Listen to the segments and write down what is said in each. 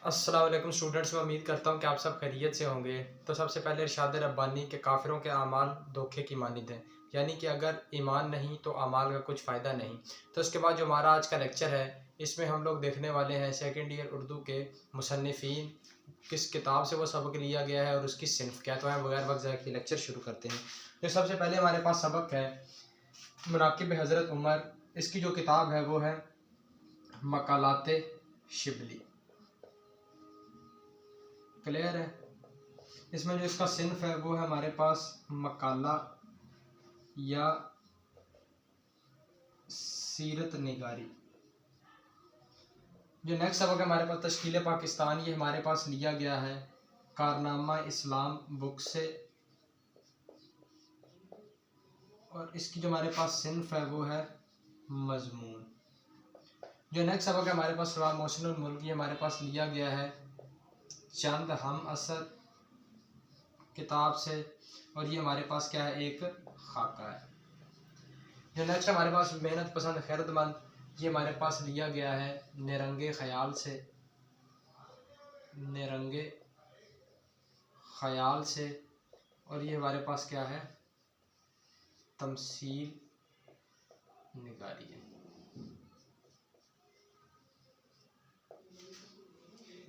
अस्सलाम वालेकुम स्टूडेंट्स, मैं उम्मीद करता हूँ कि आप सब खैरियत से होंगे। तो सबसे पहले इरशाद रब्बानी के काफिरों के आमाल धोखे की मानिंद हैं, यानी कि अगर ईमान नहीं तो आमाल का कुछ फ़ायदा नहीं। तो उसके बाद जो हमारा आज का लेक्चर है, इसमें हम लोग देखने वाले हैं सेकंड ईयर उर्दू के मुसन्निफ़ीन, किस किताब से वो सबक लिया गया है और उसकी सिन्फ क्या। तो हम बगैर वक्त ज़ाया किए लेक्चर शुरू करते हैं। तो सबसे पहले हमारे पास सबक है मुनाकिब हज़रत उमर। इसकी जो किताब है वो है मकालाते शिबली। क्लियर है। इसमें जो इसका सिन्फ है वो है हमारे पास मकाला या सीरत निगारी। जो नेक्स्ट सबक है हमारे पास तश्कील पाकिस्तान, ये हमारे पास लिया गया है कारनामा इस्लाम बुक से, और इसकी जो हमारे पास सिन्फ है वो है मजमून। जो नेक्स्ट सबक है हमारे पास सलाह मोहसिनुल मुल्क, ये हमारे पास लिया गया है चंद हम असर किताब से, और ये हमारे पास क्या है, एक खाका है। जो नेक्स्ट हमारे पास मेहनत पसंद खैरतमंद, ये हमारे पास लिया गया है निरंगे ख्याल से, निरंगे ख्याल से, और ये हमारे पास क्या है, तमसील निगारी है।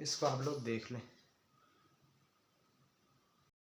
इसको हम लोग देख लें।